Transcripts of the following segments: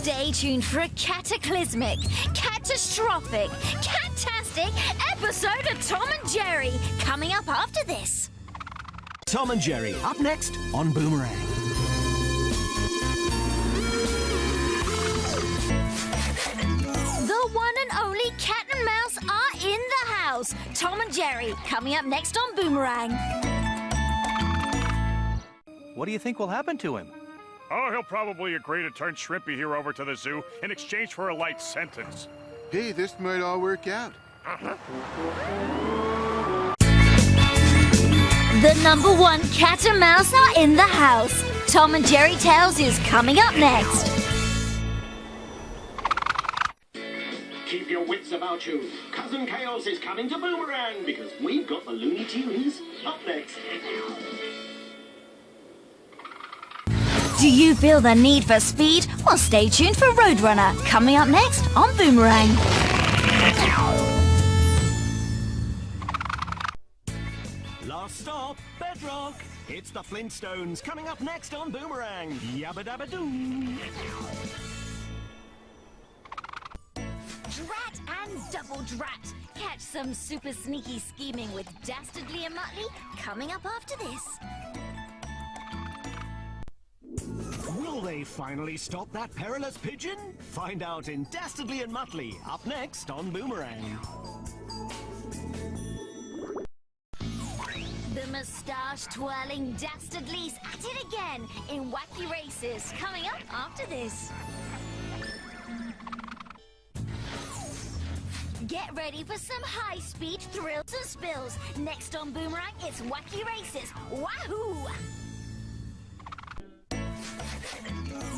Stay tuned for a cataclysmic, catastrophic, catastic episode of Tom and Jerry coming up after this. Tom and Jerry, up next on Boomerang. The one and only cat and mouse are in the house. Tom and Jerry, coming up next on Boomerang. What do you think will happen to him? Oh, he'll probably agree to turn Shrimpy here over to the zoo in exchange for a light sentence. Hey, this might all work out. The number one cat and mouse are in the house. Tom and Jerry Tales is coming up next. Keep your wits about you. Cousin Chaos is coming to Boomerang because we've got the Looney Tunes up next. Do you feel the need for speed? Well, stay tuned for Roadrunner, coming up next on Boomerang. Last stop, Bedrock. It's the Flintstones coming up next on Boomerang. Yabba dabba doo. Drat and double drat. Catch some super sneaky scheming with Dastardly and Muttley coming up after this. Will they finally stop that perilous pigeon? Find out in Dastardly and Muttley, up next on Boomerang. The moustache-twirling Dastardly's at it again in Wacky Racers, coming up after this. Get ready for some high-speed thrills and spills. Next on Boomerang, it's Wacky Racers. Wahoo!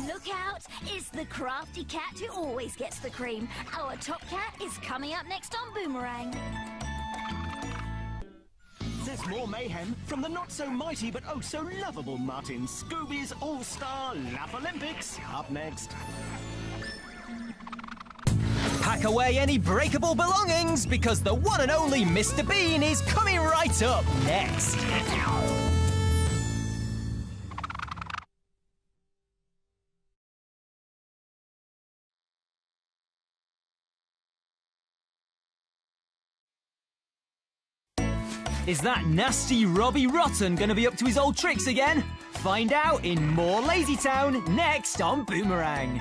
Look out! It's the crafty cat who always gets the cream. Our top cat is coming up next on Boomerang. There's more mayhem from the not-so-mighty but oh-so-lovable mutt in Scooby's All-Star Laff-A-Lympics. Up next. Pack away any breakable belongings because the one and only Mr. Bean is coming right up next. Is that nasty Robbie Rotten going to be up to his old tricks again? Find out in more Lazytown next on Boomerang.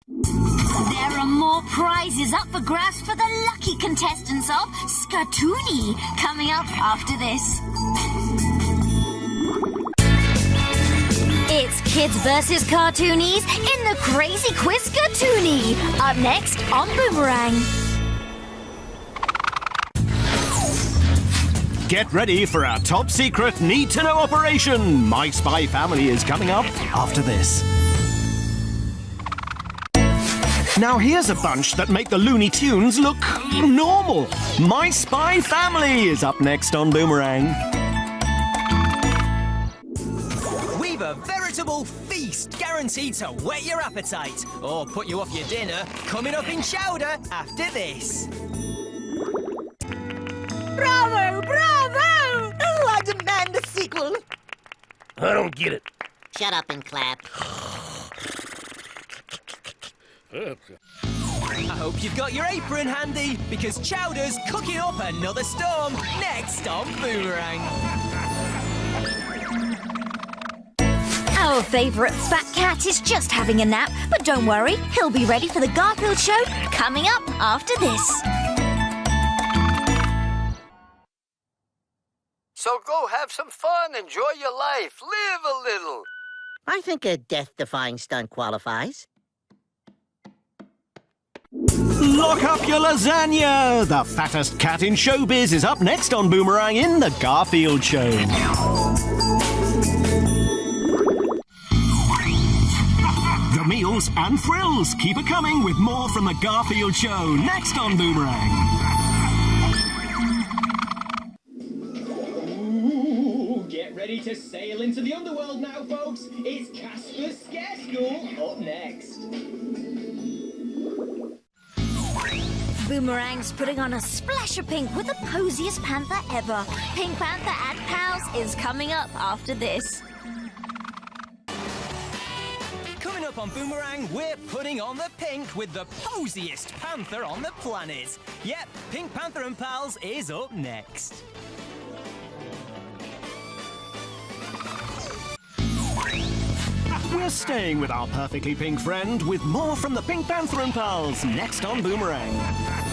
There are more prizes up for grabs for the lucky contestants of Skatoony coming up after this. It's kids versus cartoonies in the Crazy Quiz Skatoony. Up next on Boomerang. Get ready for our top-secret need-to-know operation. My Spy Family is coming up after this. Now here's a bunch that make the Looney Tunes look normal. My Spy Family is up next on Boomerang. We've a veritable feast guaranteed to whet your appetite or put you off your dinner coming up in Chowder after this. Bravo! Bravo! Oh, I demand a sequel. I don't get it. Shut up and clap. I hope you've got your apron handy because Chowder's cooking up another storm next on Boomerang. Our favourite fat cat is just having a nap, but don't worry, he'll be ready for the Garfield Show coming up after this. So go have some fun, enjoy your life, live a little. I think a death-defying stunt qualifies. Lock up your lasagna! The fattest cat in showbiz is up next on Boomerang in the Garfield Show. The meals and thrills keep it coming with more from the Garfield Show next on Boomerang. Ooh, get ready to sail into the underworld now, folks. It's Casper's Scare School up next. Boomerang's putting on a splash of pink with the posiest panther ever. Pink Panther and Pals is coming up after this. up on Boomerang, we're putting on the pink with the posiest panther on the planet. Yep, Pink Panther and Pals is up next. We're staying with our perfectly pink friend with more from the Pink Panther and Pals next on Boomerang.